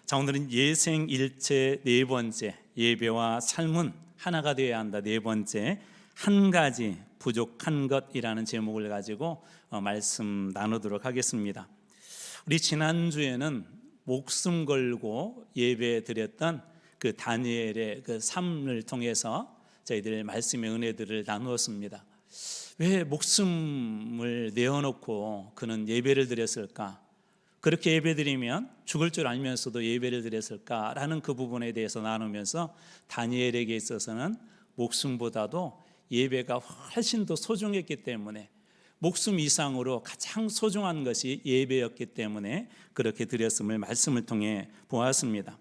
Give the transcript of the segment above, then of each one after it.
자, 오늘은 예생일체 네 번째, 예배와 삶은 하나가 되어야 한다. 네 번째, 한 가지 부족한 것이라는 제목을 가지고 말씀 나누도록 하겠습니다. 우리 지난주에는 목숨 걸고 예배 드렸던 그 다니엘의 그 삶을 통해서 저희들 말씀의 은혜들을 나누었습니다. 왜 목숨을 내어놓고 그는 예배를 드렸을까? 그렇게 예배드리면 죽을 줄 알면서도 예배를 드렸을까라는 그 부분에 대해서 나누면서 다니엘에게 있어서는 목숨보다도 예배가 훨씬 더 소중했기 때문에, 목숨 이상으로 가장 소중한 것이 예배였기 때문에 그렇게 드렸음을 말씀을 통해 보았습니다.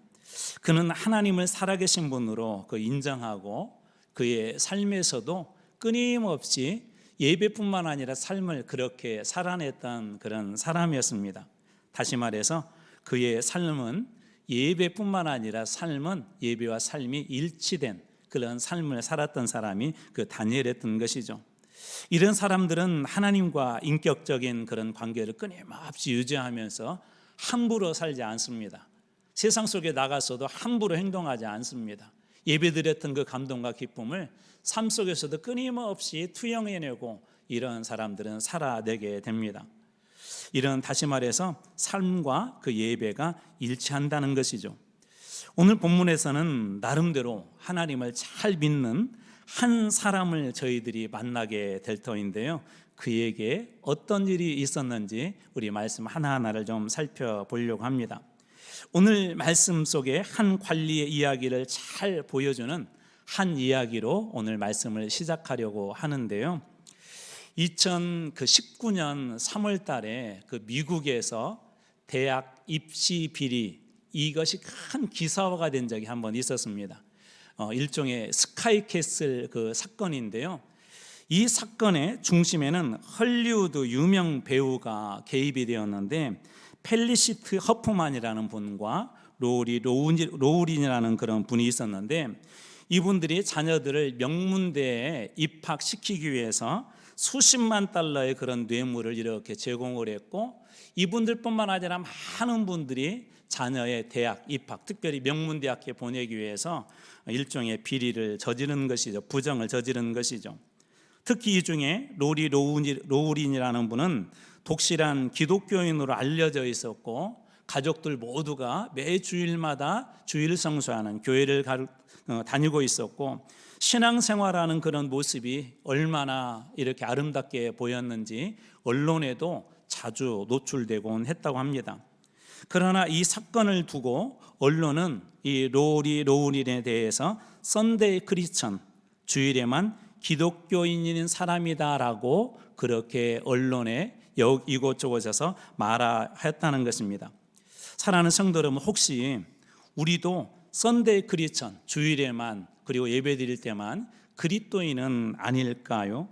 그는 하나님을 살아계신 분으로 인정하고 그의 삶에서도 끊임없이 예배뿐만 아니라 삶을 그렇게 살아냈던 그런 사람이었습니다. 다시 말해서 그의 삶은 예배뿐만 아니라 삶은 예배와 삶이 일치된 그런 삶을 살았던 사람이 그 다니엘이었던 것이죠. 이런 사람들은 하나님과 인격적인 그런 관계를 끊임없이 유지하면서 함부로 살지 않습니다. 세상 속에 나가서도 함부로 행동하지 않습니다. 예배드렸던 그 감동과 기쁨을 삶 속에서도 끊임없이 투영해내고 이런 사람들은 살아내게 됩니다. 이런, 다시 말해서 삶과 그 예배가 일치한다는 것이죠. 오늘 본문에서는 나름대로 하나님을 잘 믿는 한 사람을 저희들이 만나게 될 터인데요, 그에게 어떤 일이 있었는지 우리 말씀 하나하나를 좀 살펴보려고 합니다. 오늘 말씀 속에 한 관리의 이야기를 잘 보여주는 한 이야기로 오늘 말씀을 시작하려고 하는데요, 2019년 3월 달에 그 미국에서 대학 입시 비리, 이것이 큰 기사화가 된 적이 한번 있었습니다. 일종의 스카이캐슬 그 사건인데요, 이 사건의 중심에는 헐리우드 유명 배우가 개입이 되었는데, 펠리시트 허프만이라는 분과 로우린이라는 그런 분이 있었는데, 이분들이 자녀들을 명문대에 입학시키기 위해서 수십만 달러의 그런 뇌물을 이렇게 제공을 했고, 이분들뿐만 아니라 많은 분들이 자녀의 대학 입학, 특별히 명문대학에 보내기 위해서 일종의 비리를 저지른 것이죠. 부정을 저지른 것이죠. 특히 이 중에 로우린이라는 분은 독실한 기독교인으로 알려져 있었고, 가족들 모두가 매 주일마다 주일 성수하는 교회를 다니고 있었고, 신앙생활하는 그런 모습이 얼마나 이렇게 아름답게 보였는지 언론에도 자주 노출되곤 했다고 합니다. 그러나 이 사건을 두고 언론은 이 로우린에 대해서 썬데이 크리스천, 주일에만 기독교인인 사람이다라고 그렇게 언론에 이곳저곳에서 말했다는 것입니다. 사랑하는 성도 여러분, 혹시 우리도 썬데이 크리스천, 주일에만, 그리고 예배드릴 때만 그리스도인은 아닐까요?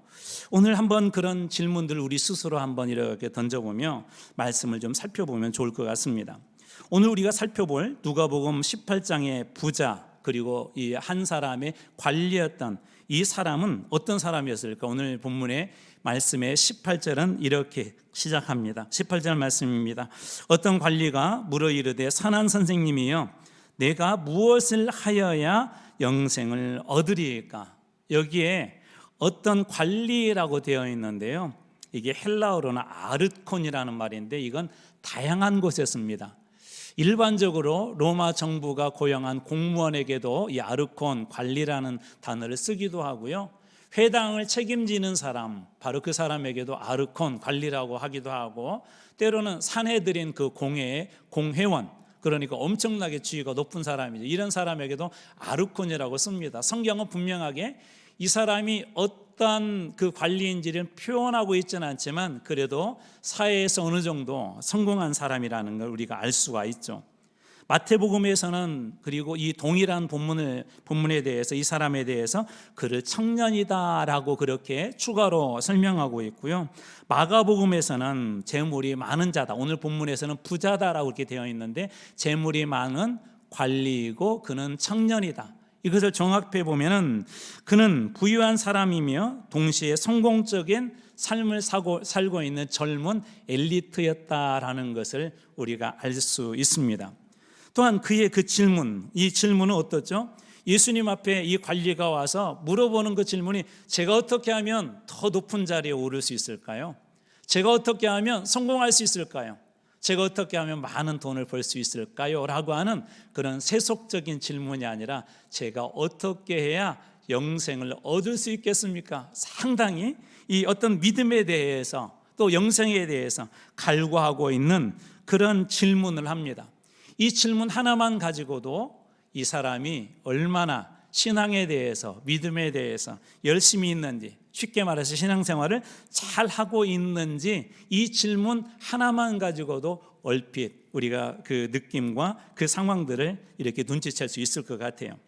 오늘 한번 그런 질문들 우리 스스로 한번 이렇게 던져보며 말씀을 좀 살펴보면 좋을 것 같습니다. 오늘 우리가 살펴볼 누가복음 18장의 부자, 그리고 이 한 사람의 관리였던 이 사람은 어떤 사람이었을까? 오늘 본문의 말씀의 18절은 이렇게 시작합니다. 18절 말씀입니다. 어떤 관리가 물어 이르되, 선한 선생님이여, 내가 무엇을 하여야 영생을 얻으리까? 여기에 어떤 관리라고 되어 있는데요, 이게 헬라어로는 아르콘이라는 말인데, 이건 다양한 곳에씁니다. 일반적으로 로마 정부가 고용한 공무원에게도 이 아르콘, 관리라는 단어를 쓰기도 하고요, 회당을 책임지는 사람, 바로 그 사람에게도 아르콘, 관리라고 하기도 하고, 때로는 사내들인 그 공회의 공회원, 그러니까 엄청나게 지위가 높은 사람이죠. 이런 사람에게도 아르콘이라고 씁니다. 성경은 분명하게 이 사람이 어떤 그 관리인지를 표현하고 있지는 않지만, 그래도 사회에서 어느 정도 성공한 사람이라는 걸 우리가 알 수가 있죠. 마태복음에서는 그리고 이 동일한 본문에 대해서, 이 사람에 대해서 그를 청년이다라고 그렇게 추가로 설명하고 있고요, 마가복음에서는 재물이 많은 자다, 오늘 본문에서는 부자다라고 이렇게 되어 있는데, 재물이 많은 관리이고 그는 청년이다, 이것을 종합해 보면은 그는 부유한 사람이며 동시에 성공적인 삶을 살고 있는 젊은 엘리트였다라는 것을 우리가 알 수 있습니다. 또한 그의 그 질문, 이 질문은 어떻죠? 예수님 앞에 이 관리가 와서 물어보는 그 질문이 제가 어떻게 하면 더 높은 자리에 오를 수 있을까요? 제가 어떻게 하면 성공할 수 있을까요? 제가 어떻게 하면 많은 돈을 벌 수 있을까요? 라고 하는 그런 세속적인 질문이 아니라 제가 어떻게 해야 영생을 얻을 수 있겠습니까? 상당히 이 어떤 믿음에 대해서 또 영생에 대해서 갈구하고 있는 그런 질문을 합니다. 이 질문 하나만 가지고도 이 사람이 얼마나 신앙에 대해서 믿음에 대해서 열심히 있는지, 쉽게 말해서 신앙생활을 잘 하고 있는지 이 질문 하나만 가지고도 얼핏 우리가 그 느낌과 그 상황들을 이렇게 눈치챌 수 있을 것 같아요.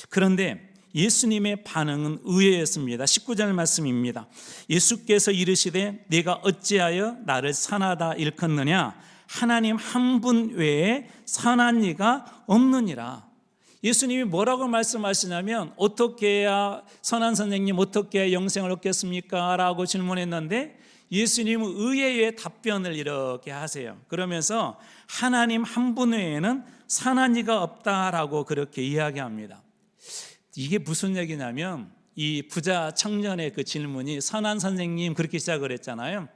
그런데 예수님의 반응은 의외였습니다. 19절 말씀입니다. 예수께서 이르시되 내가 어찌하여 나를 선하다 일컫느냐? 하나님 한 분 외에 선한 이가 없느니라. 예수님이 뭐라고 말씀하시냐면 어떻게 해야 선한 선생님 어떻게 해야 영생을 얻겠습니까? 라고 질문했는데 예수님은 의외의 답변을 이렇게 하세요. 그러면서 하나님 한 분 외에는 선한 이가 없다라고 그렇게 이야기합니다. 이게 무슨 얘기냐면 이 부자 청년의 그 질문이 선한 선생님 그렇게 시작을 했잖아요.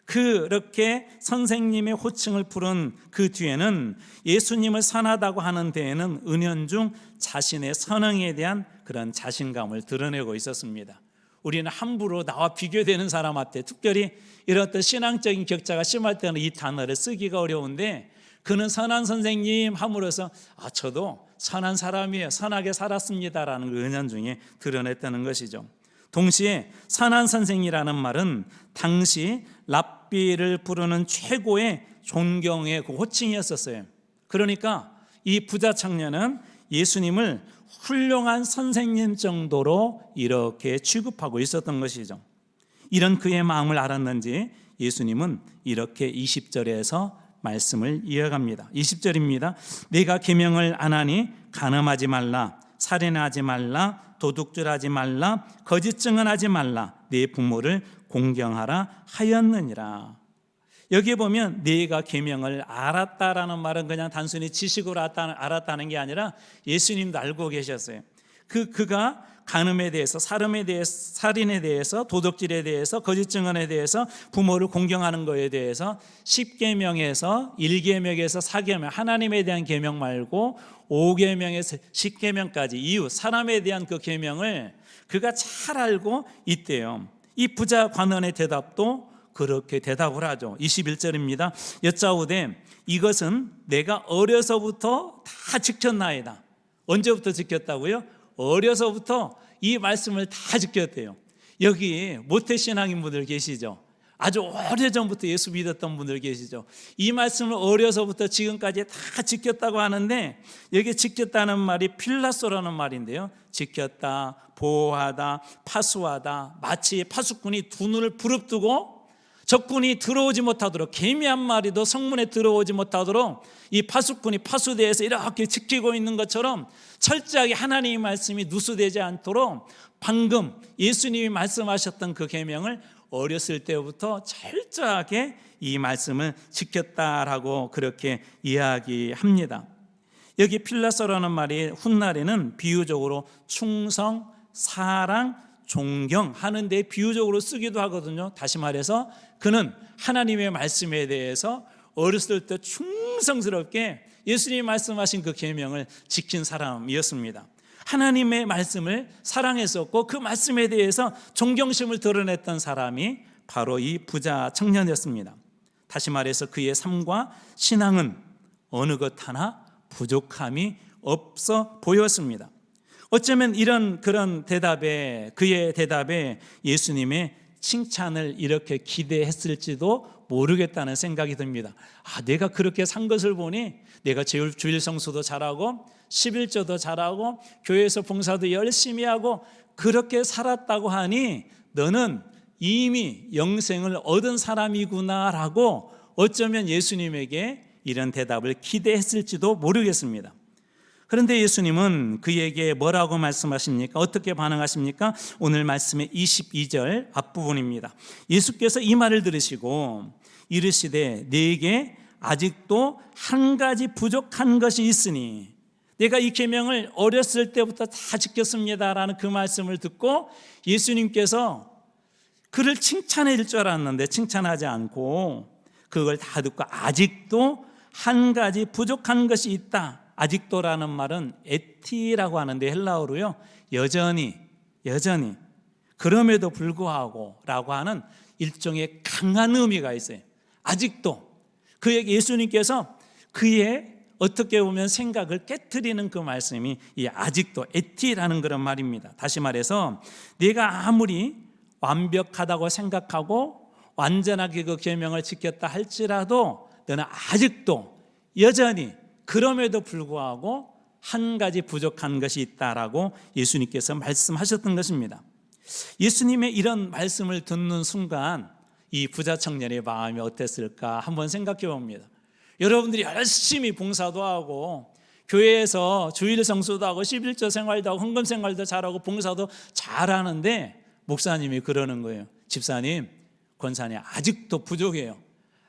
그렇게 선생님의 호칭을 부른 그 뒤에는 예수님을 선하다고 하는 데에는 은연중 자신의 선행에 대한 그런 자신감을 드러내고 있었습니다. 우리는 함부로 나와 비교되는 사람 앞에 특별히 이런 어떤 신앙적인 격차가 심할 때는 이 단어를 쓰기가 어려운데 그는 선한 선생님 함으로써 저도 선한 사람이에요, 선하게 살았습니다라는 걸 은연중에 드러냈다는 것이죠. 동시에 선한 선생이라는 말은 당시 랍비를 부르는 최고의 존경의 그 호칭이었었어요. 그러니까 이 부자 청년은 예수님을 훌륭한 선생님 정도로 이렇게 취급하고 있었던 것이죠. 이런 그의 마음을 알았는지 예수님은 이렇게 20절에서 말씀을 이어갑니다. 20절입니다. 내가 계명을 안 하니 간음하지 말라, 살인하지 말라, 도둑질하지 말라, 거짓 증언하지 말라, 내 부모를 공경하라 하였느니라. 여기에 보면 내가 계명을 알았다라는 말은 그냥 단순히 지식으로 알았다는 게 아니라 예수님도 알고 계셨어요. 그가 간음에 대해서, 살인에 대해서, 살인에 대해서, 도둑질에 대해서, 거짓 증언에 대해서, 부모를 공경하는 것에 대해서 10계명에서 1계명에서 4계명, 하나님에 대한 계명 말고 5계명에서 10계명까지 이후 사람에 대한 그 계명을 그가 잘 알고 있대요. 이 부자 관원의 대답도 그렇게 대답을 하죠. 21절입니다. 여짜오되 이것은 내가 어려서부터 다 지켰나이다. 언제부터 지켰다고요? 어려서부터 이 말씀을 다 지켰대요. 여기 모태신앙인 분들 계시죠? 아주 오래전부터 예수 믿었던 분들 계시죠? 이 말씀을 어려서부터 지금까지 다 지켰다고 하는데 여기 지켰다는 말이 필라소라는 말인데요. 지켰다, 보호하다, 파수하다. 마치 파수꾼이 두 눈을 부릅뜨고 적군이 들어오지 못하도록, 개미 한 마리도 성문에 들어오지 못하도록 이 파수꾼이 파수대에서 이렇게 지키고 있는 것처럼 철저하게 하나님의 말씀이 누수되지 않도록 방금 예수님이 말씀하셨던 그 계명을 어렸을 때부터 철저하게 이 말씀을 지켰다라고 그렇게 이야기합니다. 여기 필라소라는 말이 훗날에는 비유적으로 충성, 사랑, 존경하는 데 비유적으로 쓰기도 하거든요. 다시 말해서 그는 하나님의 말씀에 대해서 어렸을 때 충성스럽게 예수님이 말씀하신 그 계명을 지킨 사람이었습니다. 하나님의 말씀을 사랑했었고 그 말씀에 대해서 존경심을 드러냈던 사람이 바로 이 부자 청년이었습니다. 다시 말해서 그의 삶과 신앙은 어느 것 하나 부족함이 없어 보였습니다. 어쩌면 그런 대답에, 그의 대답에 예수님의 칭찬을 이렇게 기대했을지도 모르겠다는 생각이 듭니다. 내가 그렇게 산 것을 보니 내가 주일 성수도 잘하고 11조도 잘하고 교회에서 봉사도 열심히 하고 그렇게 살았다고 하니 너는 이미 영생을 얻은 사람이구나라고 어쩌면 예수님에게 이런 대답을 기대했을지도 모르겠습니다. 그런데 예수님은 그에게 뭐라고 말씀하십니까? 어떻게 반응하십니까? 오늘 말씀의 22절 앞부분입니다. 예수께서 이 말을 들으시고 이르시되 네게 아직도 한 가지 부족한 것이 있으니 내가 이 계명을 어렸을 때부터 다 지켰습니다라는 그 말씀을 듣고 예수님께서 그를 칭찬해 줄 줄 알았는데 칭찬하지 않고 그걸 다 듣고 아직도 한 가지 부족한 것이 있다. 아직도라는 말은 에티라고 하는데 헬라어로요, 여전히 그럼에도 불구하고 라고 하는 일종의 강한 의미가 있어요. 아직도 그에게 예수님께서 그의 어떻게 보면 생각을 깨트리는 그 말씀이 이 아직도 에티라는 그런 말입니다. 다시 말해서 네가 아무리 완벽하다고 생각하고 완전하게 그 계명을 지켰다 할지라도 너는 아직도 여전히 그럼에도 불구하고 한 가지 부족한 것이 있다라고 예수님께서 말씀하셨던 것입니다. 예수님의 이런 말씀을 듣는 순간 이 부자 청년의 마음이 어땠을까 한번 생각해 봅니다. 여러분들이 열심히 봉사도 하고 교회에서 주일 성수도 하고 11조 생활도 하고 헌금 생활도 잘하고 봉사도 잘하는데 목사님이 그러는 거예요. 집사님, 권사님 아직도 부족해요.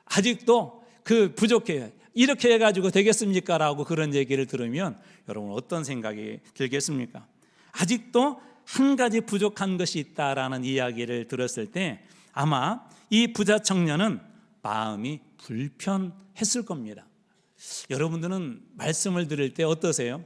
아직도 그 부족해요. 이렇게 해가지고 되겠습니까? 라고 그런 얘기를 들으면 여러분 어떤 생각이 들겠습니까? 아직도 한 가지 부족한 것이 있다라는 이야기를 들었을 때 아마 이 부자 청년은 마음이 불편했을 겁니다. 여러분들은 말씀을 들을 때 어떠세요?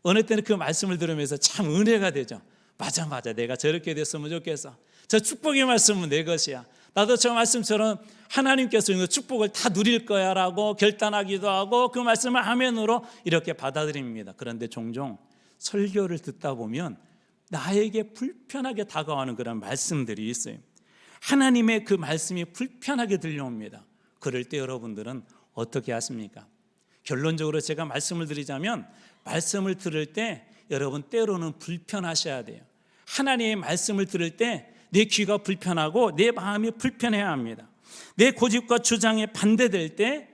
어느 때는 그 말씀을 들으면서 참 은혜가 되죠. 맞아 내가 저렇게 됐으면 좋겠어. 저 축복의 말씀은 내 것이야. 나도 저 말씀처럼 하나님께서 이 축복을 다 누릴 거야 라고 결단하기도 하고 그 말씀을 아멘으로 이렇게 받아들입니다. 그런데 종종 설교를 듣다 보면 나에게 불편하게 다가오는 그런 말씀들이 있어요. 하나님의 그 말씀이 불편하게 들려옵니다. 그럴 때 여러분들은 어떻게 하십니까? 결론적으로 제가 말씀을 드리자면 말씀을 들을 때 여러분 때로는 불편하셔야 돼요. 하나님의 말씀을 들을 때 내 귀가 불편하고 내 마음이 불편해야 합니다. 내 고집과 주장에 반대될 때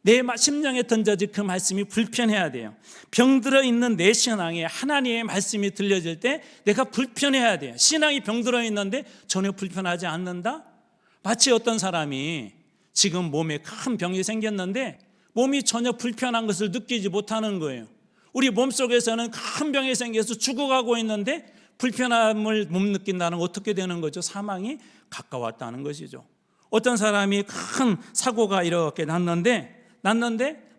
내 심령에 던져질 그 말씀이 불편해야 돼요. 병들어 있는 내 신앙에 하나님의 말씀이 들려질 때 내가 불편해야 돼요. 신앙이 병들어 있는데 전혀 불편하지 않는다? 마치 어떤 사람이 지금 몸에 큰 병이 생겼는데 몸이 전혀 불편한 것을 느끼지 못하는 거예요. 우리 몸속에서는 큰 병이 생겨서 죽어가고 있는데 불편함을 못 느낀다는 건 어떻게 되는 거죠? 사망이 가까웠다는 것이죠. 어떤 사람이 큰 사고가 이렇게 났는데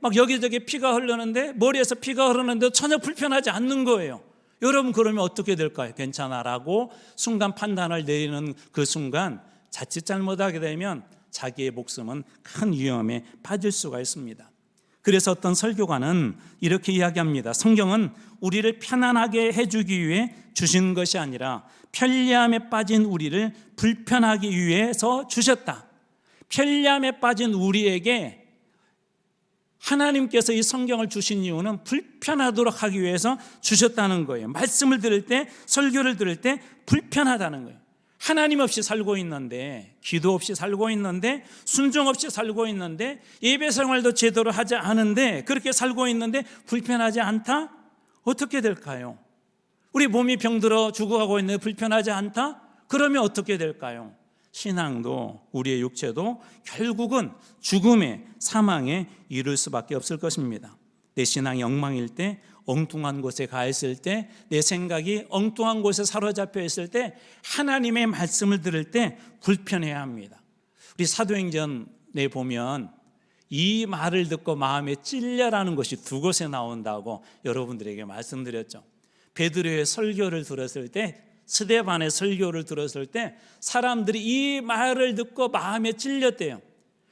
막 여기저기 피가 흐르는데 머리에서 피가 흐르는데 전혀 불편하지 않는 거예요. 여러분 그러면 어떻게 될까요? 괜찮아라고 순간 판단을 내리는 그 순간 자칫 잘못하게 되면 자기의 목숨은 큰 위험에 빠질 수가 있습니다. 그래서 어떤 설교가는 이렇게 이야기합니다. 성경은 우리를 편안하게 해주기 위해 주신 것이 아니라 편리함에 빠진 우리를 불편하기 위해서 주셨다. 편리함에 빠진 우리에게 하나님께서 이 성경을 주신 이유는 불편하도록 하기 위해서 주셨다는 거예요. 말씀을 들을 때, 설교를 들을 때 불편하다는 거예요. 하나님 없이 살고 있는데, 기도 없이 살고 있는데, 순종 없이 살고 있는데, 예배 생활도 제대로 하지 않은데 그렇게 살고 있는데 불편하지 않다? 어떻게 될까요? 우리 몸이 병들어 죽어가고 있는데 불편하지 않다? 그러면 어떻게 될까요? 신앙도 우리의 육체도 결국은 죽음의 사망에 이를 수밖에 없을 것입니다. 내 신앙이 엉망일 때, 엉뚱한 곳에 가 있을 때, 내 생각이 엉뚱한 곳에 사로잡혀 있을 때 하나님의 말씀을 들을 때 불편해야 합니다. 우리 사도행전에 보면 이 말을 듣고 마음에 찔려라는 것이 두 곳에 나온다고 여러분들에게 말씀드렸죠. 베드로의 설교를 들었을 때, 스데반의 설교를 들었을 때 사람들이 이 말을 듣고 마음에 찔렸대요.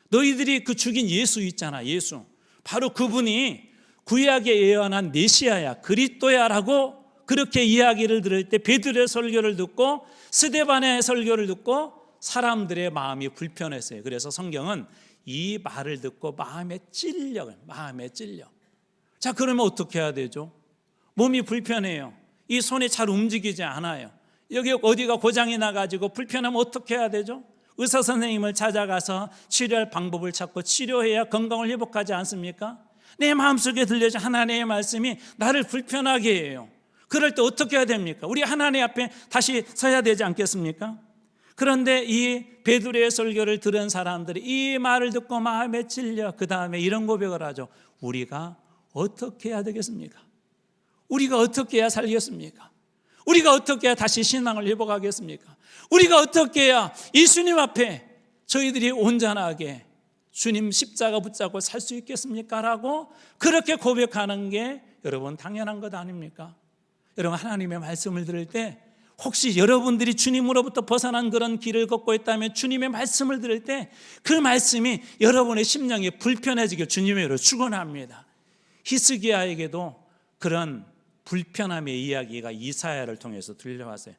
너희들이 그 죽인 예수 있잖아, 예수. 바로 그분이 구약에 예언한 메시아야, 그리스도야라고 그렇게 이야기를 들을 때 베드로의 설교를 듣고 스데반의 설교를 듣고 사람들의 마음이 불편했어요. 그래서 성경은 이 말을 듣고 마음에 찔려. 자, 그러면 어떻게 해야 되죠? 몸이 불편해요. 이 손이 잘 움직이지 않아요. 여기 어디가 고장이 나가지고 불편하면 어떻게 해야 되죠? 의사 선생님을 찾아가서 치료할 방법을 찾고 치료해야 건강을 회복하지 않습니까? 내 마음속에 들려진 하나님의 말씀이 나를 불편하게 해요. 그럴 때 어떻게 해야 됩니까? 우리 하나님 앞에 다시 서야 되지 않겠습니까? 그런데 이 베드로의 설교를 들은 사람들이 이 말을 듣고 마음에 찔려 그 다음에 이런 고백을 하죠. 우리가 어떻게 해야 되겠습니까? 우리가 어떻게 해야 살겠습니까? 우리가 어떻게 해야 다시 신앙을 회복하겠습니까? 우리가 어떻게 해야 이 주님 앞에 저희들이 온전하게 주님 십자가 붙잡고 살 수 있겠습니까? 라고 그렇게 고백하는 게 여러분 당연한 것 아닙니까? 여러분 하나님의 말씀을 들을 때 혹시 여러분들이 주님으로부터 벗어난 그런 길을 걷고 있다면 주님의 말씀을 들을 때 그 말씀이 여러분의 심령에 불편해지길 주님의 이름으로 축원합니다. 히스기야에게도 그런 불편함의 이야기가 이사야를 통해서 들려왔어요.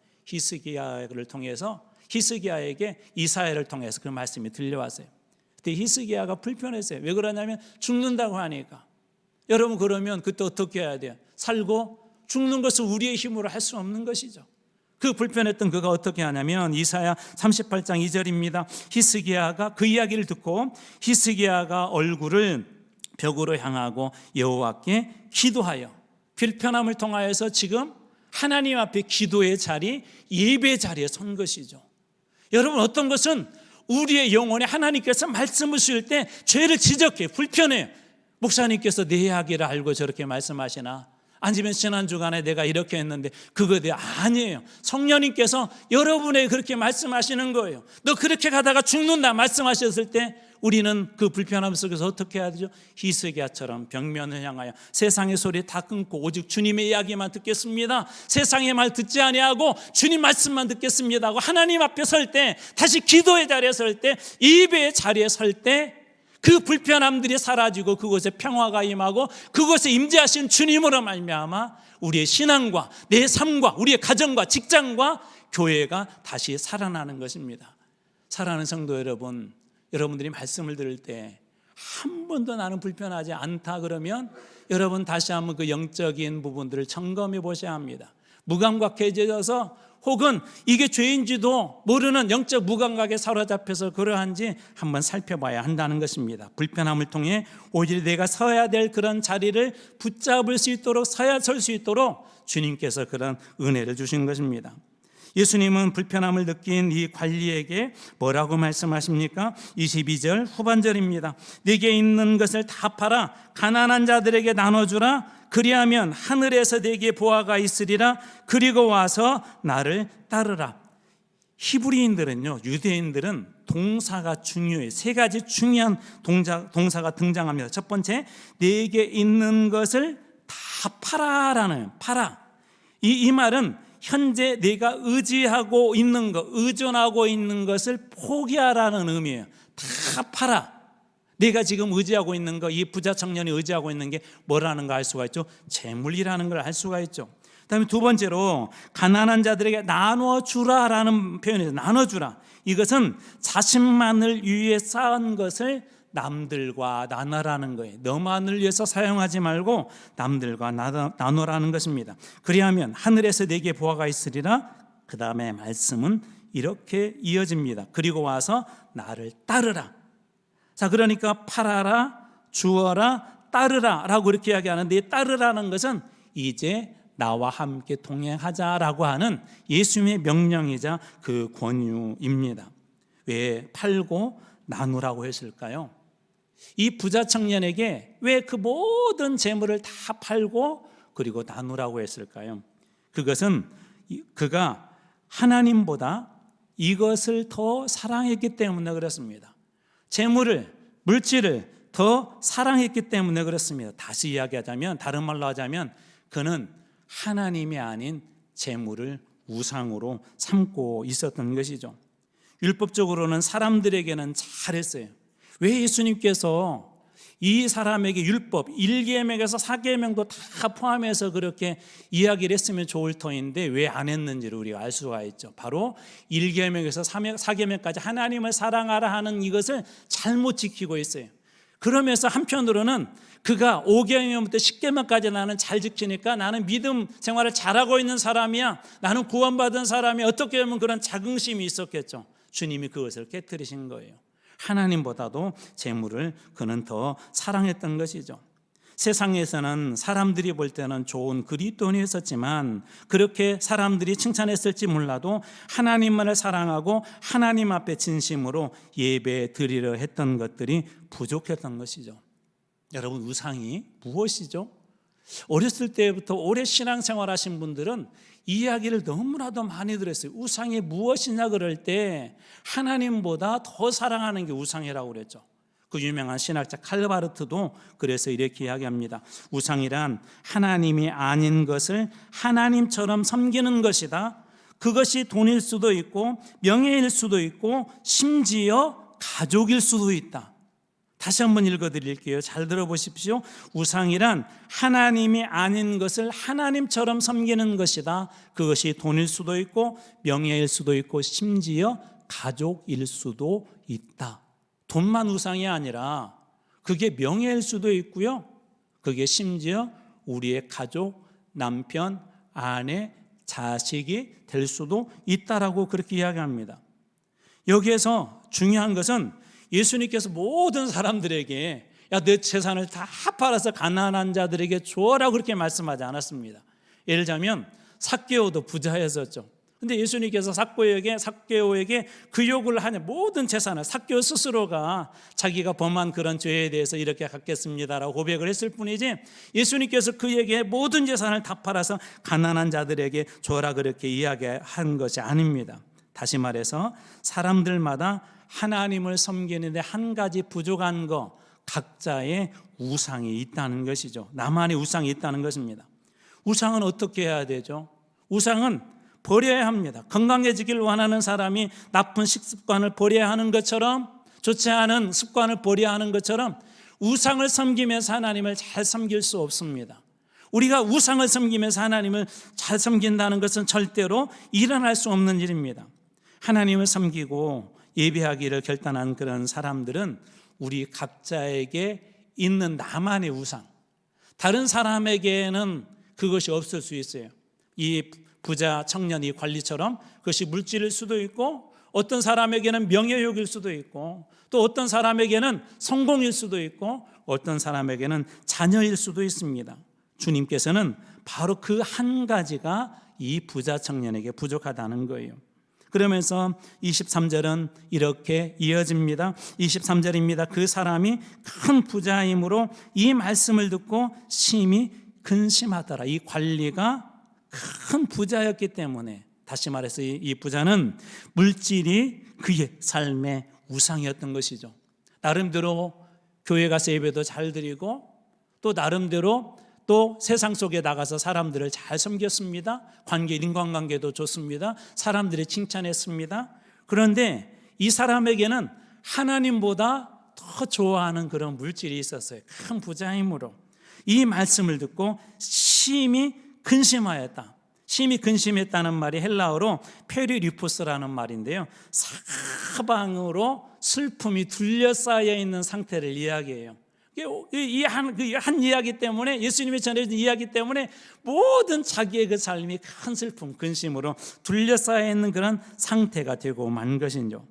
히스기야에게 이사야를 통해서 그 말씀이 들려왔어요. 그때 히스기야가 불편했어요. 왜 그러냐면 죽는다고 하니까. 여러분 그러면 그때 어떻게 해야 돼요? 살고 죽는 것을 우리의 힘으로 할 수 없는 것이죠. 그 불편했던 그가 어떻게 하냐면 이사야 38장 2절입니다. 히스기야가 그 이야기를 듣고 히스기야가 얼굴을 벽으로 향하고 여호와께 기도하여 불편함을 통하여서 지금 하나님 앞에 기도의 자리, 예배의 자리에 선 것이죠. 여러분 어떤 것은 우리의 영혼에 하나님께서 말씀을 주실 때 죄를 지적해 불편해요. 목사님께서 내 이야기를 알고 저렇게 말씀하시나? 아니면 지난 주간에 내가 이렇게 했는데 그거에 대해 아니에요. 성령님께서 여러분에게 그렇게 말씀하시는 거예요. 너 그렇게 가다가 죽는다 말씀하셨을 때 우리는 그 불편함 속에서 어떻게 해야 되죠? 히스기야처럼 벽면을 향하여 세상의 소리 다 끊고 오직 주님의 이야기만 듣겠습니다. 세상의 말 듣지 아니하고 주님 말씀만 듣겠습니다 하고 하나님 앞에 설 때, 다시 기도의 자리에 설 때, 예배의 자리에 설 때 그 불편함들이 사라지고 그곳에 평화가 임하고 그곳에 임재하신 주님으로 말미암아 우리의 신앙과 내 삶과 우리의 가정과 직장과 교회가 다시 살아나는 것입니다. 사랑하는 성도 여러분, 여러분들이 말씀을 들을 때 한 번도 나는 불편하지 않다 그러면 여러분 다시 한번 그 영적인 부분들을 점검해 보셔야 합니다. 무감각해져서 혹은 이게 죄인지도 모르는 영적 무감각에 사로잡혀서 그러한지 한번 살펴봐야 한다는 것입니다. 불편함을 통해 오히려 내가 서야 될 그런 자리를 붙잡을 수 있도록 서야 설 수 있도록 주님께서 그런 은혜를 주신 것입니다. 예수님은 불편함을 느낀 이 관리에게 뭐라고 말씀하십니까? 22절 후반절입니다. 네게 있는 것을 다 팔아 가난한 자들에게 나눠주라. 그리하면 하늘에서 네게 보화가 있으리라. 그리고 와서 나를 따르라. 히브리인들은요, 유대인들은 동사가 중요해요. 세 가지 중요한 동사가 등장합니다. 첫 번째, 네게 있는 것을 다 팔아라는 팔아. 이 말은 현재 내가 의지하고 있는 것, 의존하고 있는 것을 포기하라는 의미예요. 다 팔아. 내가 지금 의지하고 있는 거, 이 부자 청년이 의지하고 있는 게 뭐라는 걸 알 수가 있죠? 재물이라는 걸 알 수가 있죠. 그다음에 두 번째로 가난한 자들에게 나눠주라라는 표현이죠. 나눠주라. 이것은 자신만을 위해 쌓은 것을 남들과 나눠라는 거예요. 너만을 위해서 사용하지 말고 남들과 나눠라는 것입니다. 그리하면 하늘에서 네게 보화가 있으리라. 그 다음에 말씀은 이렇게 이어집니다. 그리고 와서 나를 따르라. 자, 그러니까 팔아라, 주어라, 따르라 라고 이렇게 이야기하는데, 이 따르라는 것은 이제 나와 함께 동행하자라고 하는 예수님의 명령이자 그 권유입니다. 왜 팔고 나누라고 했을까요? 이 부자 청년에게 왜 그 모든 재물을 다 팔고 그리고 나누라고 했을까요? 그것은 그가 하나님보다 이것을 더 사랑했기 때문에 그렇습니다. 재물을, 물질을 더 사랑했기 때문에 그렇습니다. 다시 이야기하자면, 다른 말로 하자면 그는 하나님이 아닌 재물을 우상으로 삼고 있었던 것이죠. 율법적으로는 사람들에게는 잘했어요. 왜 예수님께서 이 사람에게 율법 1계명에서 4계명도 다 포함해서 그렇게 이야기를 했으면 좋을 터인데 왜 안 했는지를 우리가 알 수가 있죠. 바로 1계명에서 4계명까지 하나님을 사랑하라 하는 이것을 잘못 지키고 있어요. 그러면서 한편으로는 그가 5계명부터 10계명까지 나는 잘 지키니까 나는 믿음 생활을 잘하고 있는 사람이야, 나는 구원받은 사람이, 어떻게 보면 그런 자긍심이 있었겠죠. 주님이 그것을 깨뜨리신 거예요. 하나님보다도 재물을 그는 더 사랑했던 것이죠. 세상에서는 사람들이 볼 때는 좋은 그리스도인이었지만 그렇게 사람들이 칭찬했을지 몰라도 하나님만을 사랑하고 하나님 앞에 진심으로 예배 드리려 했던 것들이 부족했던 것이죠. 여러분, 우상이 무엇이죠? 어렸을 때부터 오래 신앙생활 하신 분들은 이야기를 너무나도 많이 들었어요. 우상이 무엇이냐 그럴 때 하나님보다 더 사랑하는 게 우상이라고 그랬죠. 그 유명한 신학자 칼바르트도 그래서 이렇게 이야기합니다. 우상이란 하나님이 아닌 것을 하나님처럼 섬기는 것이다. 그것이 돈일 수도 있고 명예일 수도 있고 심지어 가족일 수도 있다. 다시 한번 읽어드릴게요. 잘 들어보십시오. 우상이란 하나님이 아닌 것을 하나님처럼 섬기는 것이다. 그것이 돈일 수도 있고 명예일 수도 있고 심지어 가족일 수도 있다. 돈만 우상이 아니라 그게 명예일 수도 있고요. 그게 심지어 우리의 가족, 남편, 아내, 자식이 될 수도 있다라고 그렇게 이야기합니다. 여기에서 중요한 것은 예수님께서 모든 사람들에게 야, 내 재산을 다 팔아서 가난한 자들에게 주어라 그렇게 말씀하지 않았습니다. 예를 들자면 삭개오도 부자였었죠. 근데 예수님께서 삭개오에게 그 요구를 하냐, 모든 재산을 삭개오 스스로가 자기가 범한 그런 죄에 대해서 이렇게 갚겠습니다라고 고백을 했을 뿐이지 예수님께서 그에게 모든 재산을 다 팔아서 가난한 자들에게 줘라 그렇게 이야기한 것이 아닙니다. 다시 말해서 사람들마다 하나님을 섬기는데 한 가지 부족한 거, 각자의 우상이 있다는 것이죠. 나만의 우상이 있다는 것입니다. 우상은 어떻게 해야 되죠? 우상은 버려야 합니다. 건강해지길 원하는 사람이 나쁜 식습관을 버려야 하는 것처럼, 좋지 않은 습관을 버려야 하는 것처럼 우상을 섬기면서 하나님을 잘 섬길 수 없습니다. 우리가 우상을 섬기면서 하나님을 잘 섬긴다는 것은 절대로 일어날 수 없는 일입니다. 하나님을 섬기고 예배하기를 결단한 그런 사람들은 우리 각자에게 있는 나만의 우상, 다른 사람에게는 그것이 없을 수 있어요. 이 부자 청년이 관리처럼 그것이 물질일 수도 있고 어떤 사람에게는 명예욕일 수도 있고 또 어떤 사람에게는 성공일 수도 있고 어떤 사람에게는 자녀일 수도 있습니다. 주님께서는 바로 그 한 가지가 이 부자 청년에게 부족하다는 거예요. 그러면서 23절은 이렇게 이어집니다. 23절입니다. 그 사람이 큰 부자이므로 이 말씀을 듣고 심히 근심하더라. 이 관리가 큰 부자였기 때문에, 다시 말해서 이 부자는 물질이 그의 삶의 우상이었던 것이죠. 나름대로 교회 가서 예배도 잘 드리고 또 나름대로 또 세상 속에 나가서 사람들을 잘 섬겼습니다. 인간관계도 좋습니다. 사람들이 칭찬했습니다. 그런데 이 사람에게는 하나님보다 더 좋아하는 그런 물질이 있었어요. 큰 부자이므로 이 말씀을 듣고 심히 근심하였다. 심히 근심했다는 말이 헬라어로 페리리포스라는 말인데요, 사방으로 슬픔이 둘러싸여 있는 상태를 이야기해요. 이 한 이야기 때문에, 예수님이 전해준 이야기 때문에 모든 자기의 그 삶이 큰 슬픔, 근심으로 둘러싸여 있는 그런 상태가 되고 만 것이죠.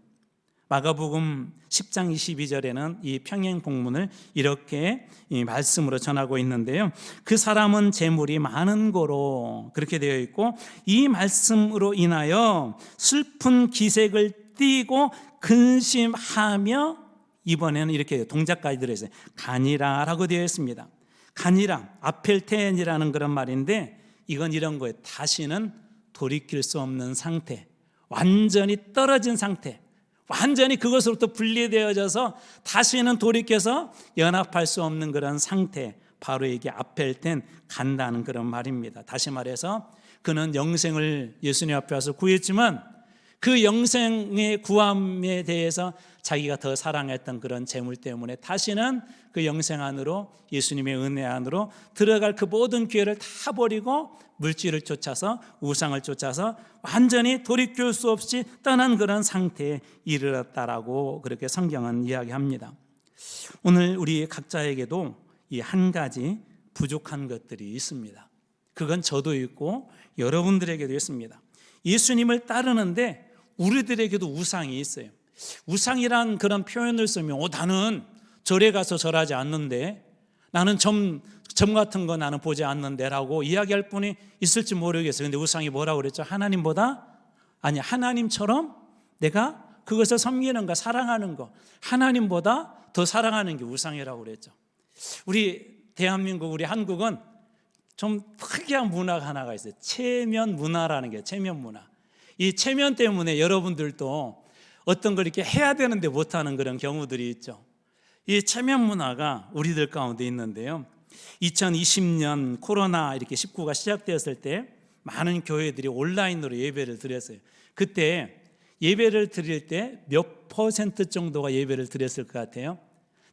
마가복음 10장 22절에는 이 평행 본문을 이렇게 이 말씀으로 전하고 있는데요, 그 사람은 재물이 많은 고로, 그렇게 되어 있고, 이 말씀으로 인하여 슬픈 기색을 띠고 근심하며, 이번에는 이렇게 동작까지 들어있어요. 가니라라고 되어 있습니다. 가니라, 아펠텐이라는 그런 말인데 이건 이런 거예요. 다시는 돌이킬 수 없는 상태, 완전히 떨어진 상태, 완전히 그것으로부터 분리되어져서 다시는 돌이켜서 연합할 수 없는 그런 상태, 바로 이게 아펠텐, 간다는 그런 말입니다. 다시 말해서 그는 영생을 예수님 앞에 와서 구했지만 그 영생의 구함에 대해서 자기가 더 사랑했던 그런 재물 때문에 다시는 그 영생 안으로, 예수님의 은혜 안으로 들어갈 그 모든 기회를 다 버리고 물질을 쫓아서, 우상을 쫓아서 완전히 돌이킬 수 없이 떠난 그런 상태에 이르렀다라고 그렇게 성경은 이야기합니다. 오늘 우리 각자에게도 이 한 가지 부족한 것들이 있습니다. 그건 저도 있고 여러분들에게도 있습니다. 예수님을 따르는데 우리들에게도 우상이 있어요. 우상이란 그런 표현을 쓰면 나는 절에 가서 절하지 않는데, 나는 점 같은 거 나는 보지 않는데라고 이야기할 분이 있을지 모르겠어요. 근데 우상이 뭐라고 그랬죠? 하나님처럼 내가 그것을 섬기는 거, 사랑하는 거, 하나님보다 더 사랑하는 게 우상이라고 그랬죠. 우리 대한민국, 우리 한국은 좀 특이한 문화가 하나가 있어요. 체면 문화라는 게, 체면 문화. 이 체면 때문에 여러분들도 어떤 걸 이렇게 해야 되는데 못하는 그런 경우들이 있죠. 이 체면 문화가 우리들 가운데 있는데요. 2020년 코로나 이렇게 19가 시작되었을 때 많은 교회들이 온라인으로 예배를 드렸어요. 그때 예배를 드릴 때 몇 % 정도가 예배를 드렸을 것 같아요?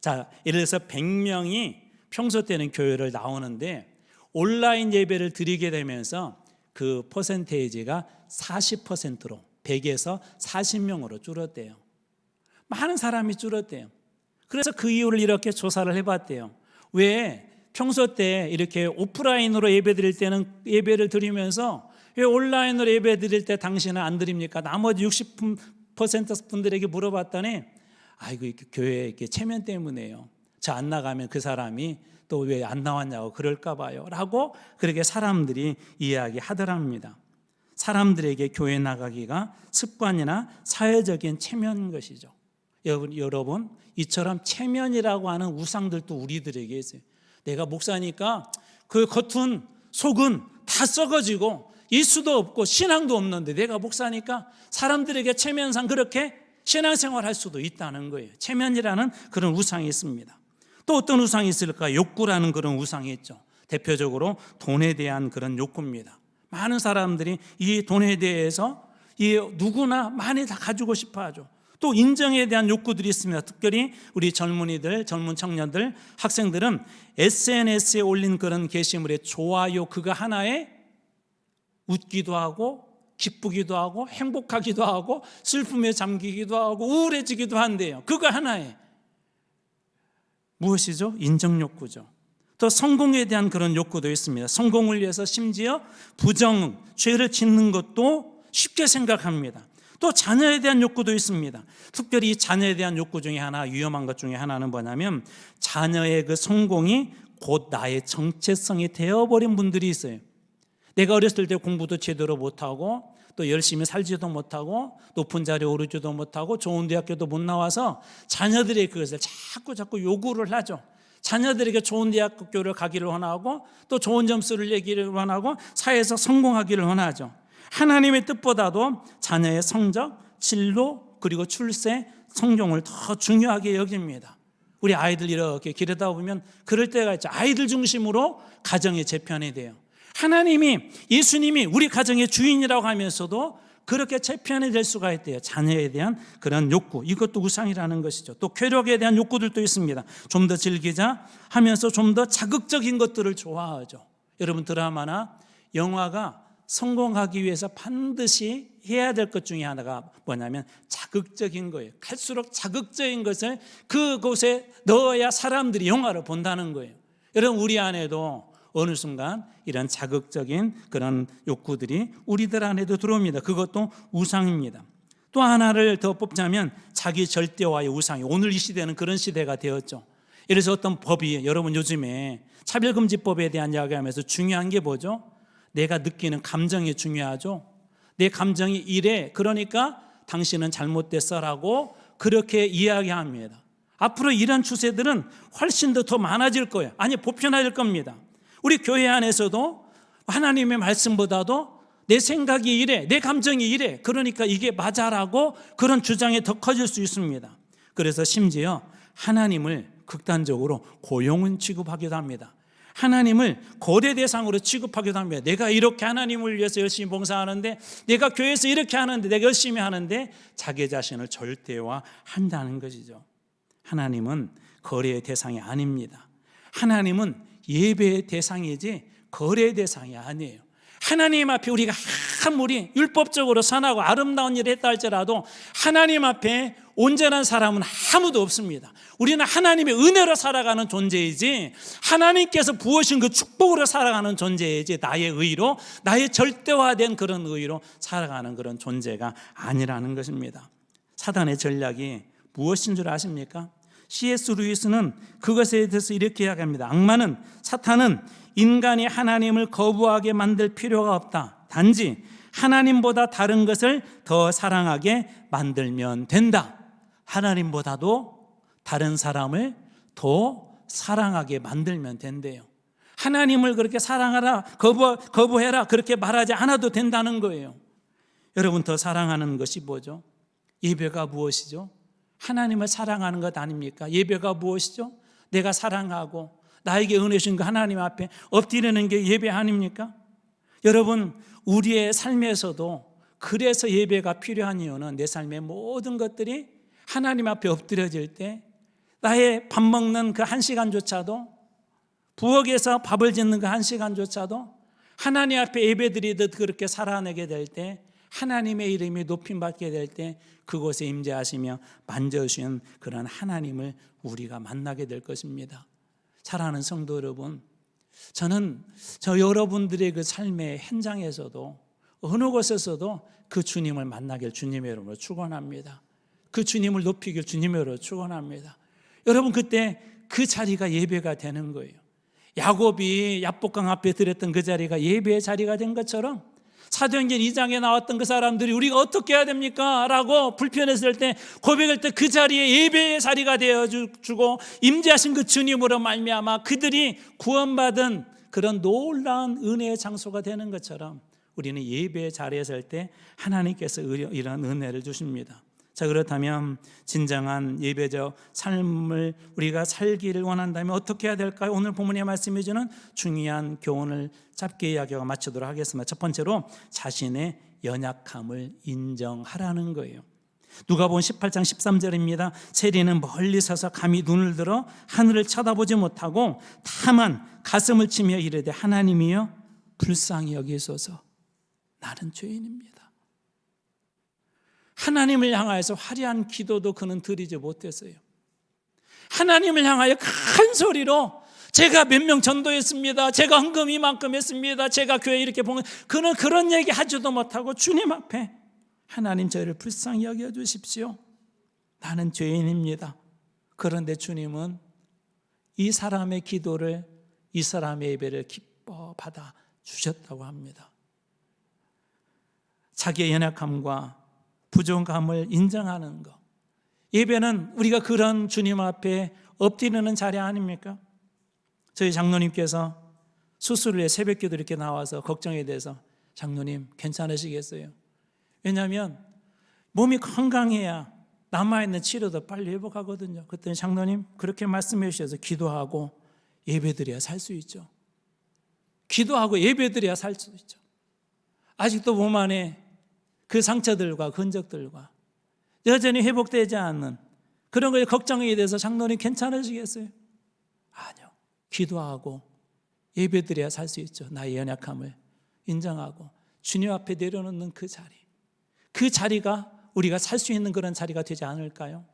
자, 예를 들어서 100명이 평소 때는 교회를 나오는데 온라인 예배를 드리게 되면서 그 퍼센테이지가 40%로 100에서 40명으로 줄었대요. 많은 사람이 줄었대요. 그래서 그 이유를 이렇게 조사를 해봤대요. 왜 평소 때 이렇게 오프라인으로 예배 드릴 때는 예배를 드리면서 왜 온라인으로 예배 드릴 때 당신은 안 드립니까? 나머지 60% 분들에게 물어봤더니 아이고 교회 이렇게 체면 때문에요. 저 안 나가면 그 사람이 또 왜 안 나왔냐고 그럴까 봐요 라고 그렇게 사람들이 이야기하더랍니다. 사람들에게 교회 나가기가 습관이나 사회적인 체면인 것이죠. 여러분 이처럼 체면이라고 하는 우상들도 우리들에게 있어요. 내가 목사니까 그 겉은 속은 다 썩어지고 예수도 없고 신앙도 없는데 내가 목사니까 사람들에게 체면상 그렇게 신앙생활 할 수도 있다는 거예요. 체면이라는 그런 우상이 있습니다. 또 어떤 우상이 있을까? 욕구라는 그런 우상이 있죠. 대표적으로 돈에 대한 그런 욕구입니다. 많은 사람들이 이 돈에 대해서 누구나 많이 다 가지고 싶어 하죠. 또 인정에 대한 욕구들이 있습니다. 특별히 우리 젊은이들, 젊은 청년들, 학생들은 SNS에 올린 그런 게시물의 좋아요 그거 하나에 웃기도 하고 기쁘기도 하고 행복하기도 하고 슬픔에 잠기기도 하고 우울해지기도 한대요. 그거 하나에. 무엇이죠? 인정 욕구죠. 또 성공에 대한 그런 욕구도 있습니다. 성공을 위해서 심지어 부정, 죄를 짓는 것도 쉽게 생각합니다. 또 자녀에 대한 욕구도 있습니다. 특별히 자녀에 대한 욕구 중에 하나, 위험한 것 중에 하나는 뭐냐면 자녀의 그 성공이 곧 나의 정체성이 되어버린 분들이 있어요. 내가 어렸을 때 공부도 제대로 못하고 또 열심히 살지도 못하고 높은 자리에 오르지도 못하고 좋은 대학교도 못 나와서 자녀들이 그것을 자꾸 요구를 하죠. 자녀들에게 좋은 대학교를 가기를 원하고 또 좋은 점수를 내기를 원하고 사회에서 성공하기를 원하죠. 하나님의 뜻보다도 자녀의 성적, 진로 그리고 출세, 성공을 더 중요하게 여깁니다. 우리 아이들 이렇게 기르다 보면 그럴 때가 있죠. 아이들 중심으로 가정이 재편이 돼요. 하나님이, 예수님이 우리 가정의 주인이라고 하면서도 그렇게 재편이 될 수가 있대요. 자녀에 대한 그런 욕구, 이것도 우상이라는 것이죠. 또 쾌락에 대한 욕구들도 있습니다. 좀 더 즐기자 하면서 좀 더 자극적인 것들을 좋아하죠. 여러분 드라마나 영화가 성공하기 위해서 반드시 해야 될 것 중에 하나가 뭐냐면 자극적인 거예요. 갈수록 자극적인 것을 그곳에 넣어야 사람들이 영화를 본다는 거예요. 여러분 우리 안에도 어느 순간 이런 자극적인 그런 욕구들이 우리들 안에도 들어옵니다. 그것도 우상입니다. 또 하나를 더 뽑자면 자기 절대화의 우상이, 오늘 이 시대는 그런 시대가 되었죠. 예를 들어서 어떤 법이, 여러분 요즘에 차별금지법에 대한 이야기하면서 중요한 게 뭐죠? 내가 느끼는 감정이 중요하죠. 내 감정이 이래, 그러니까 당신은 잘못됐어라고 그렇게 이야기합니다. 앞으로 이런 추세들은 훨씬 더 많아질 거예요. 아니 보편화될 겁니다. 우리 교회 안에서도 하나님의 말씀보다도 내 생각이 이래, 내 감정이 이래, 그러니까 이게 맞아라고 그런 주장이 더 커질 수 있습니다. 그래서 심지어 하나님을 극단적으로 고용은 취급하기도 합니다. 하나님을 거래 대상으로 취급하기도 합니다. 내가 이렇게 하나님을 위해서 열심히 봉사하는데, 내가 교회에서 이렇게 하는데, 내가 열심히 하는데 자기 자신을 절대화한다는 것이죠. 하나님은 거래의 대상이 아닙니다. 하나님은 예배의 대상이지 거래의 대상이 아니에요. 하나님 앞에 우리가 아무리 율법적으로 선하고 아름다운 일을 했다 할지라도 하나님 앞에 온전한 사람은 아무도 없습니다. 우리는 하나님의 은혜로 살아가는 존재이지 하나님께서 부으신 그 축복으로 살아가는 존재이지 나의 의로, 나의 절대화된 그런 의로 살아가는 그런 존재가 아니라는 것입니다. 사단의 전략이 무엇인 줄 아십니까? C.S. 루이스는 그것에 대해서 이렇게 이야기합니다. 악마는, 사탄은 인간이 하나님을 거부하게 만들 필요가 없다. 단지 하나님보다 다른 것을 더 사랑하게 만들면 된다. 하나님보다도 다른 사람을 더 사랑하게 만들면 된대요. 하나님을 그렇게 사랑하라, 거부해라 그렇게 말하지 않아도 된다는 거예요. 여러분, 더 사랑하는 것이 뭐죠? 예배가 무엇이죠? 하나님을 사랑하는 것 아닙니까? 예배가 무엇이죠? 내가 사랑하고 나에게 은혜 주신 그 하나님 앞에 엎드리는 게 예배 아닙니까? 여러분, 우리의 삶에서도 그래서 예배가 필요한 이유는 내 삶의 모든 것들이 하나님 앞에 엎드려질 때 나의 밥 먹는 그 한 시간조차도, 부엌에서 밥을 짓는 그 한 시간조차도 하나님 앞에 예배드리듯 그렇게 살아내게 될 때, 하나님의 이름이 높임받게 될 때 그곳에 임재하시며 만져주신 그런 하나님을 우리가 만나게 될 것입니다. 사랑하는 성도 여러분, 저는 여러분들의 그 삶의 현장에서도 어느 곳에서도 그 주님을 만나길 주님의 이름으로 축원합니다. 그 주님을 높이길 주님의 이름으로 축원합니다. 여러분, 그때 그 자리가 예배가 되는 거예요. 야곱이 야복강 앞에 드렸던 그 자리가 예배의 자리가 된 것처럼 사도행전 2장에 나왔던 그 사람들이 우리가 어떻게 해야 됩니까? 라고 불편했을 때, 고백할 때 그 자리에 예배의 자리가 되어주고 임재하신 그 주님으로 말미암아 그들이 구원받은 그런 놀라운 은혜의 장소가 되는 것처럼 우리는 예배의 자리에 설 때 하나님께서 이런 은혜를 주십니다. 자, 그렇다면 진정한 예배적 삶을 우리가 살기를 원한다면 어떻게 해야 될까요? 오늘 본문의 말씀이 주는 중요한 교훈을 짧게 이야기하고 마치도록 하겠습니다. 첫 번째로 자신의 연약함을 인정하라는 거예요. 누가복음 18장 13절입니다. 세리는 멀리 서서 감히 눈을 들어 하늘을 쳐다보지 못하고 다만 가슴을 치며 이르되 하나님이여 불쌍히 여기소서, 나는 죄인입니다. 하나님을 향하여서 화려한 기도도 그는 드리지 못했어요. 하나님을 향하여 큰 소리로 제가 몇 명 전도했습니다, 제가 헌금 이만큼 했습니다, 제가 교회 이렇게 보면, 그는 그런 얘기 하지도 못하고 주님 앞에 하나님 저를 불쌍히 여겨주십시오, 나는 죄인입니다. 그런데 주님은 이 사람의 기도를, 이 사람의 예배를 기뻐 받아 주셨다고 합니다. 자기의 연약함과 부족함을 인정하는 것, 예배는 우리가 그런 주님 앞에 엎드리는 자리 아닙니까? 저희 장로님께서 수술을 해 새벽기도 이렇게 나와서 걱정에 대해서, 장로님 괜찮으시겠어요? 왜냐하면 몸이 건강해야 남아있는 치료도 빨리 회복하거든요. 그랬더니 장로님 그렇게 말씀해 주셔서 기도하고 예배드려야 살 수 있죠. 기도하고 예배드려야 살 수 있죠. 아직도 몸 안에 그 상처들과 흔적들과 여전히 회복되지 않는 그런 거에 걱정에 대해서 장로님 괜찮으시겠어요? 아니요. 기도하고 예배드려야 살 수 있죠. 나의 연약함을 인정하고 주님 앞에 내려놓는 그 자리, 그 자리가 우리가 살 수 있는 그런 자리가 되지 않을까요?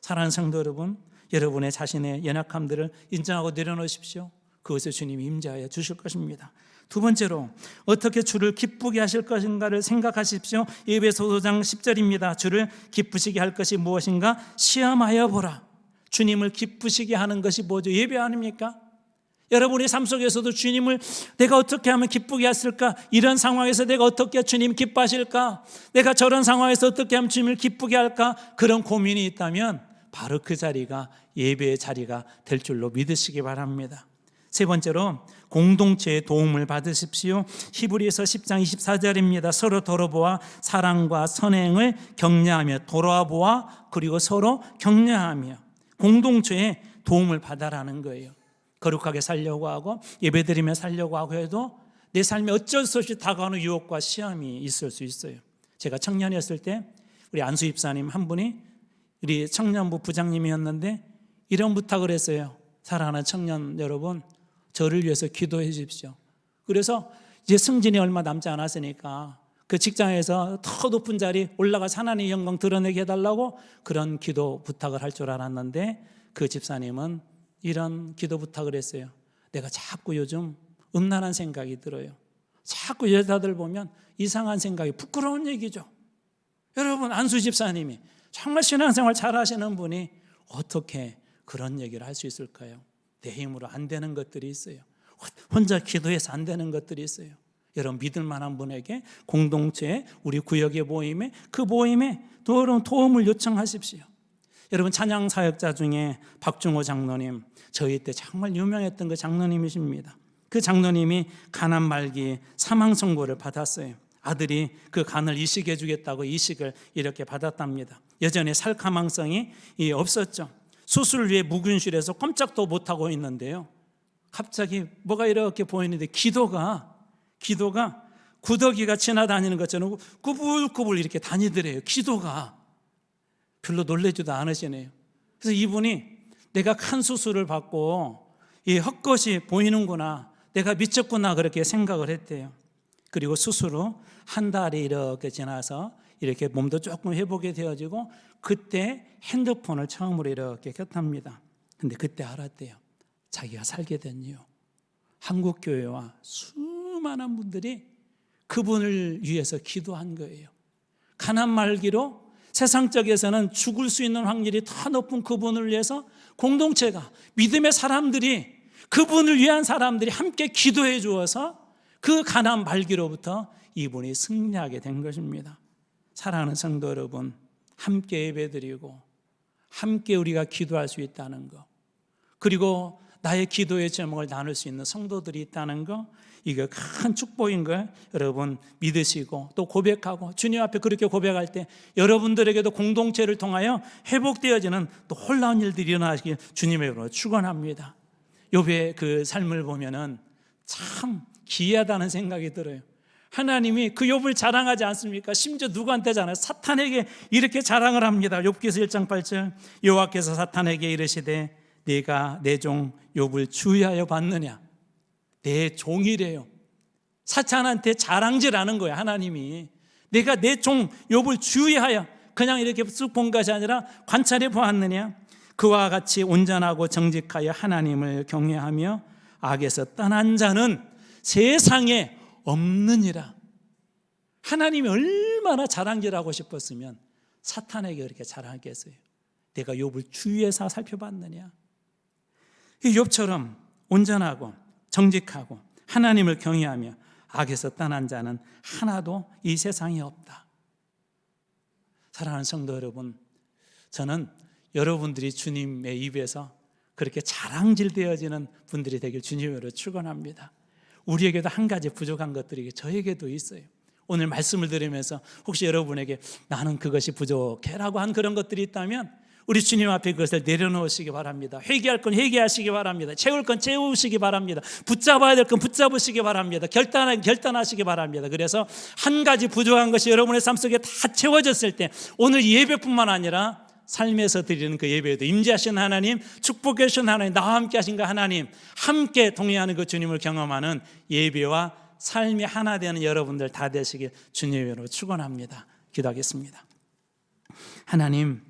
사랑하는 성도 여러분, 여러분의 자신의 연약함들을 인정하고 내려놓으십시오. 그것을 주님이 임재하여 주실 것입니다. 두 번째로 어떻게 주를 기쁘게 하실 것인가를 생각하십시오. 에베소 5장 10절입니다. 주를 기쁘시게 할 것이 무엇인가 시험하여 보라. 주님을 기쁘시게 하는 것이 뭐죠? 예배 아닙니까? 여러분의 삶 속에서도 주님을 내가 어떻게 하면 기쁘게 했을까? 이런 상황에서 내가 어떻게 주님 기뻐하실까? 내가 저런 상황에서 어떻게 하면 주님을 기쁘게 할까? 그런 고민이 있다면 바로 그 자리가 예배의 자리가 될 줄로 믿으시기 바랍니다. 세 번째로 공동체의 도움을 받으십시오. 히브리서 10장 24절입니다. 서로 돌아보아 사랑과 선행을 격려하며, 돌아보아 그리고 서로 격려하며 공동체의 도움을 받아라는 거예요. 거룩하게 살려고 하고 예배드리며 살려고 하고 해도 내 삶에 어쩔 수 없이 다가오는 유혹과 시험이 있을 수 있어요. 제가 청년이었을 때 우리 안수 집사님 한 분이 우리 청년부 부장님이었는데 이런 부탁을 했어요. 사랑하는 청년 여러분, 저를 위해서 기도해 주십시오. 그래서 이제 승진이 얼마 남지 않았으니까 그 직장에서 더 높은 자리 올라가서 하나님의 영광 드러내게 해달라고 그런 기도 부탁을 할 줄 알았는데 그 집사님은 이런 기도 부탁을 했어요. 내가 자꾸 요즘 음란한 생각이 들어요. 자꾸 여자들 보면 이상한 생각이, 부끄러운 얘기죠. 여러분, 안수 집사님이 정말 신앙생활 잘 하시는 분이 어떻게 그런 얘기를 할 수 있을까요? 내 힘으로 안 되는 것들이 있어요. 혼자 기도해서 안 되는 것들이 있어요. 여러분 믿을 만한 분에게 공동체 우리 구역의 모임에 그 모임에 도움을 요청하십시오. 여러분 찬양 사역자 중에 박중호 장로님 저희 때 정말 유명했던 그 장로님이십니다. 그 장로님이 간암 말기 사망 선고를 받았어요. 아들이 그 간을 이식해 주겠다고 이식을 이렇게 받았답니다. 여전히 살 가망성이 없었죠. 수술을 위해 무균실에서 꼼짝도 못하고 있는데요, 갑자기 뭐가 이렇게 보이는데 기도가 구더기가 지나다니는 것처럼 꾸불꾸불 이렇게 다니더래요. 기도가 별로 놀라지도 않으시네요. 그래서 이분이 내가 큰 수술을 받고 이 헛것이 보이는구나, 내가 미쳤구나 그렇게 생각을 했대요. 그리고 수술 후 한 달이 이렇게 지나서 이렇게 몸도 조금 회복이 되어지고 그때 핸드폰을 처음으로 이렇게 켰답니다. 근데 그때 알았대요. 자기가 살게 된 이유. 한국교회와 수많은 분들이 그분을 위해서 기도한 거예요. 가난 말기로 세상적에서는 죽을 수 있는 확률이 더 높은 그분을 위해서 공동체가, 믿음의 사람들이, 그분을 위한 사람들이 함께 기도해 주어서 그 가난 말기로부터 이분이 승리하게 된 것입니다. 사랑하는 성도 여러분, 함께 예배드리고 함께 우리가 기도할 수 있다는 것, 그리고 나의 기도의 제목을 나눌 수 있는 성도들이 있다는 것, 이게 큰 축복인 걸 여러분 믿으시고 또 고백하고 주님 앞에 그렇게 고백할 때 여러분들에게도 공동체를 통하여 회복되어지는 또 놀라운 일들이 일어나시길 주님의 이름으로 축원합니다. 욥의 그 삶을 보면은 참 기이하다는 생각이 들어요. 하나님이 그 욥을 자랑하지 않습니까? 심지어 누구한테잖아요? 사탄에게 이렇게 자랑을 합니다. 욥기서 1장 8절 여호와께서 사탄에게 이르시되 네가 내 종 욥을 주의하여 봤느냐. 내 종이래요. 사탄한테 자랑질하는 거예요. 하나님이 내가 내 종 욥을 주의하여, 그냥 이렇게 쓱 본 것이 아니라 관찰해 보았느냐. 그와 같이 온전하고 정직하여 하나님을 경외하며 악에서 떠난 자는 세상에 없느니라. 하나님이 얼마나 자랑질하고 싶었으면 사탄에게 그렇게 자랑했겠어요. 내가 욥을 주위에서 살펴봤느냐. 이 욥처럼 온전하고 정직하고 하나님을 경외하며 악에서 떠난 자는 하나도 이 세상에 없다. 사랑하는 성도 여러분, 저는 여러분들이 주님의 입에서 그렇게 자랑질되어지는 분들이 되길 주님으로 축원합니다. 우리에게도 한 가지 부족한 것들이 저에게도 있어요. 오늘 말씀을 들으면서 혹시 여러분에게 나는 그것이 부족해라고 한 그런 것들이 있다면 우리 주님 앞에 그것을 내려놓으시기 바랍니다. 회개할 건 회개하시기 바랍니다. 채울 건 채우시기 바랍니다. 붙잡아야 될 건 붙잡으시기 바랍니다. 결단하시기 바랍니다. 그래서 한 가지 부족한 것이 여러분의 삶 속에 다 채워졌을 때 오늘 예배뿐만 아니라 삶에서 드리는 그 예배에도 임재하신 하나님, 축복해 주신 하나님, 나와 함께 하신 그 하나님, 함께 동행하는 그 주님을 경험하는 예배와 삶이 하나 되는 여러분들 다 되시길 주님으로 축원합니다. 기도하겠습니다. 하나님,